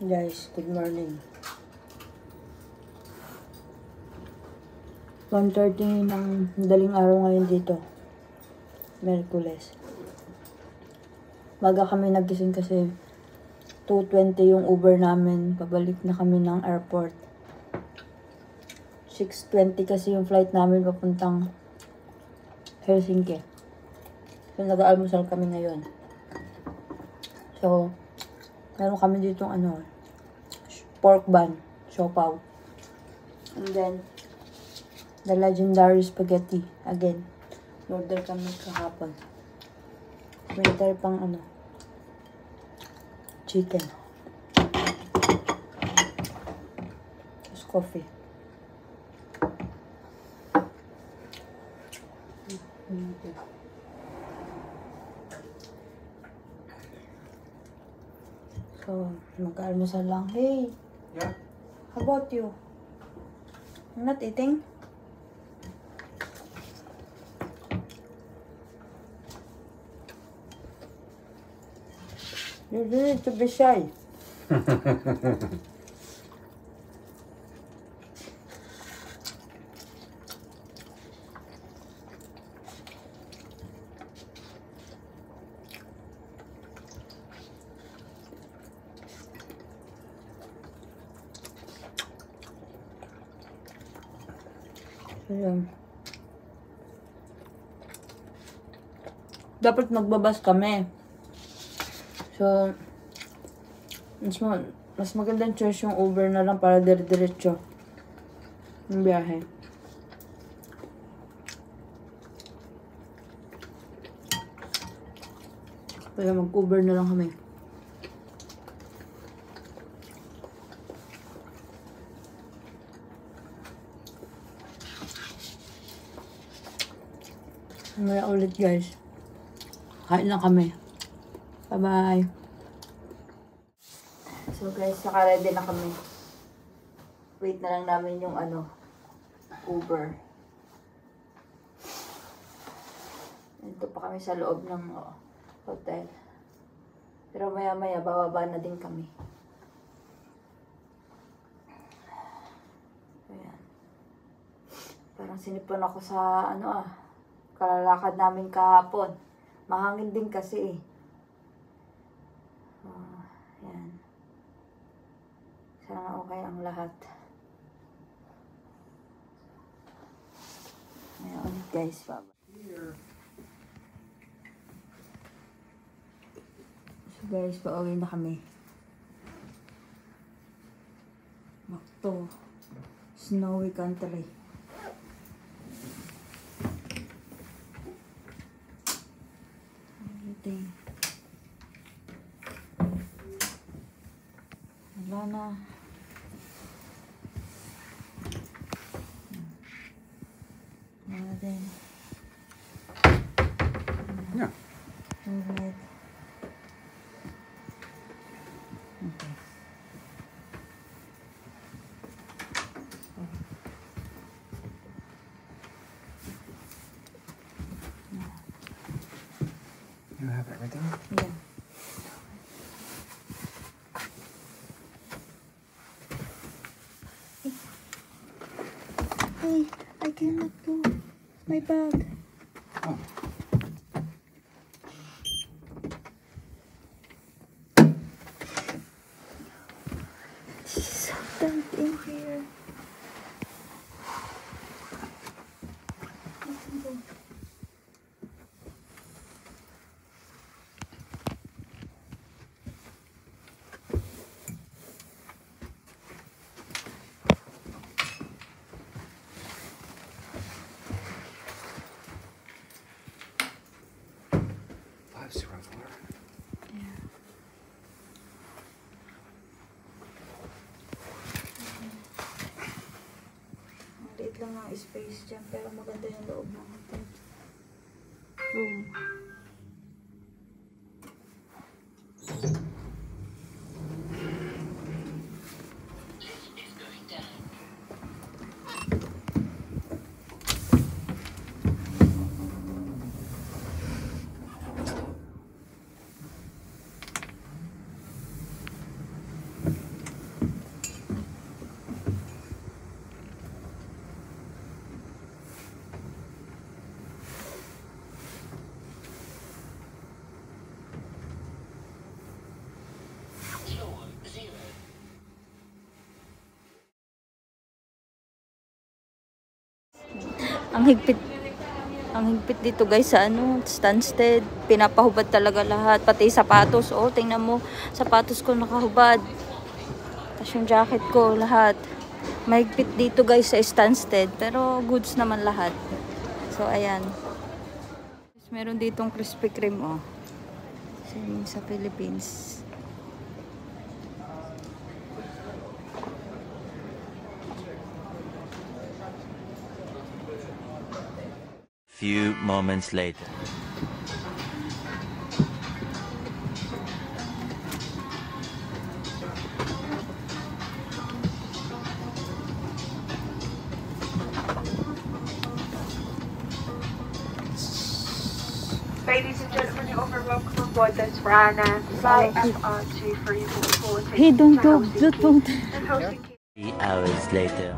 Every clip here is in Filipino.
Guys, good morning. 1:30 ng madaling araw ngayon dito. Merkules. Maga kami nagising kasi 2:20 yung Uber namin. Pabalik na kami ng airport. 6:20 kasi yung flight namin papuntang Helsinki. So, nag-aalmusal kami ngayon. So, meron kami dito pork bun, siopaw. And then, the legendary spaghetti. Again, order kami kahapon. May tayo pang chicken. Tapos coffee. So, mag-almusal lang. Hey! Yeah? How about you? You're not eating? You need to be shy. Ayan. Dapat magbabas kami. So, mas magandang choice yung Uber na lang para dire-diretso yung biyahe. Kaya mag-Uber na lang kami. Mamaya ulit guys. Kain lang kami. Bye-bye. So guys, naka-ready na kami. Wait na lang namin yung Uber. Ito pa kami sa loob ng hotel. Pero maya-maya, bababa na din kami. Ayan. Parang sinipon ako sa kalalakad namin kahapon. Mahangin din kasi Ayan. Sana okay ang lahat. Ayan ulit guys. So guys, pauwi na kami. Makto. Snowy country. Everything. Wala na. Wala din. Yeah. Alright. Okay. You have everything? Yeah. Hey, I cannot go. My bag. Oh. She's so tight in here. Maliit lang ang space dyan, pero maganda yung loob ng hotel room. Ang higpit. Ang higpit dito guys sa Stansted. Pinapahubad talaga lahat. Pati sapatos. Oh, tingnan mo. Sapatos ko nakahubad. Tapos yung jacket ko, lahat. Mahigpit dito guys sa Stansted. Pero goods naman lahat. So, ayan. Meron ditong Krispy Kreme, oh. Same sa Philippines. Few moments later. Ladies and gentlemen, you're over welcome on board this Ryanair flight FR2 for you to report Hey, don't go. Don't. and hosting 3 hours later.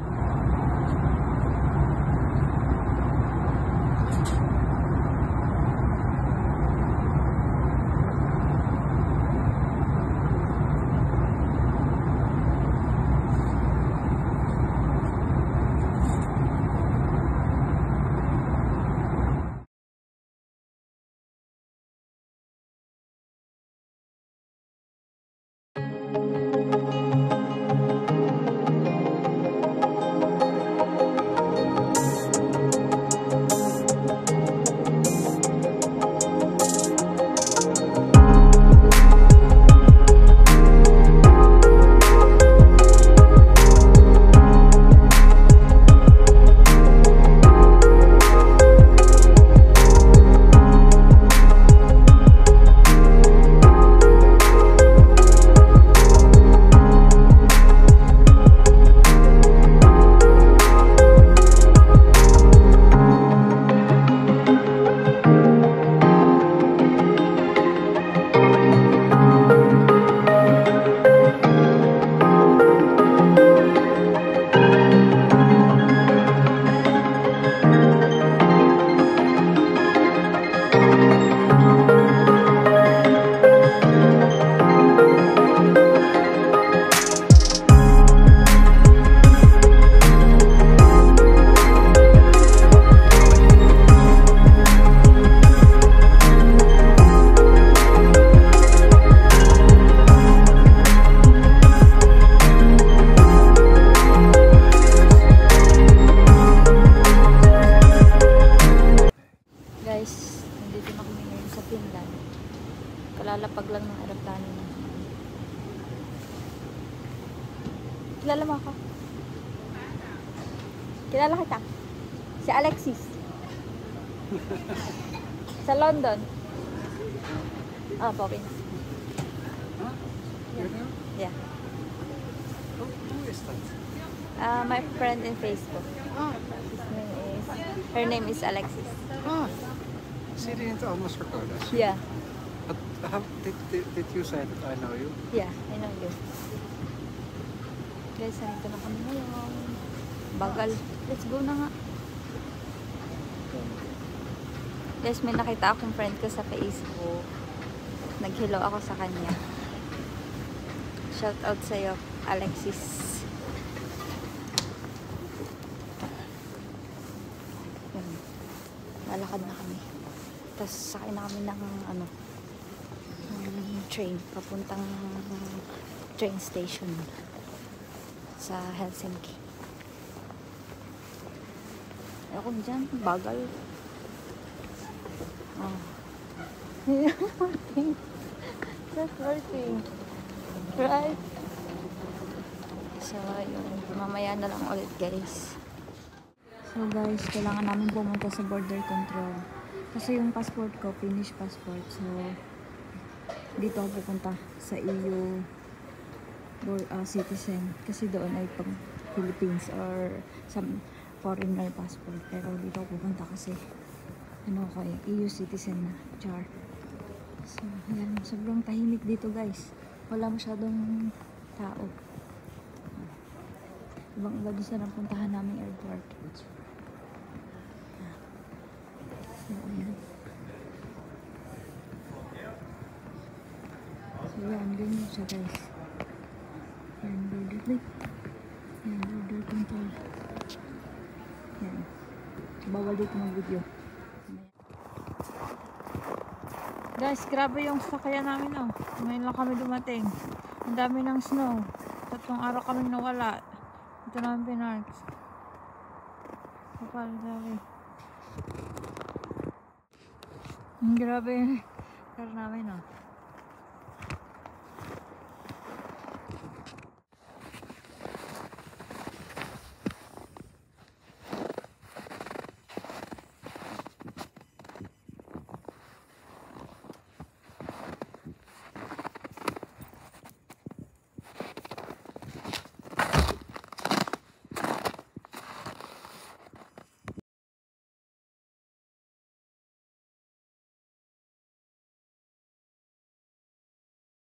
Kalalapag lang ng aeroplano na. Kilala mo ako? Kilala kita? Si Alexis. Sa London. Ah, Bobby. Yeah. Who is that? My friend in Facebook. Her name is Alexis. Ah, she didn't almost record us. Yeah. But how did you say that I know you? Yeah, I know you. Guys, nandito na kami ngayon. Bagal. Let's go na nga. Guys, may nakita akong friend ko sa Facebook. Nag-hello ako sa kanya. Shout out sa'yo, Alexis. Yan. Lalakad na kami. Tapos sakay na kami ng train. Papuntang train station sa Helsinki. Ako dyan, bagal. Oh. That's working. Right? So, yun. Mamaya na lang ulit, guys. So, guys, kailangan namin pumunta sa border control. Kasi yung passport ko, Finnish passport. So, dito ako pupunta sa EU citizen. Kasi doon ay pag Philippines or some foreigner passport. Pero dito ako pupunta kasi EU citizen na. Char. So, ayan. Sobrang tahimik dito, guys. Wala masyadong tao. Ibang-iba doon sa napuntahan naming airport. So, ayan. So, ayan. Ganyan siya, guys. Ayan, border. Ayan, border control. Ayan. Bawal dito ng video. Guys, grabe yung sakyan namin, oh. Ngayon lang kami dumating. Ang dami ng snow. 3 araw kami nawala. Ito namin pinark. Kapal, grabe. Grabe yung car namin, oh.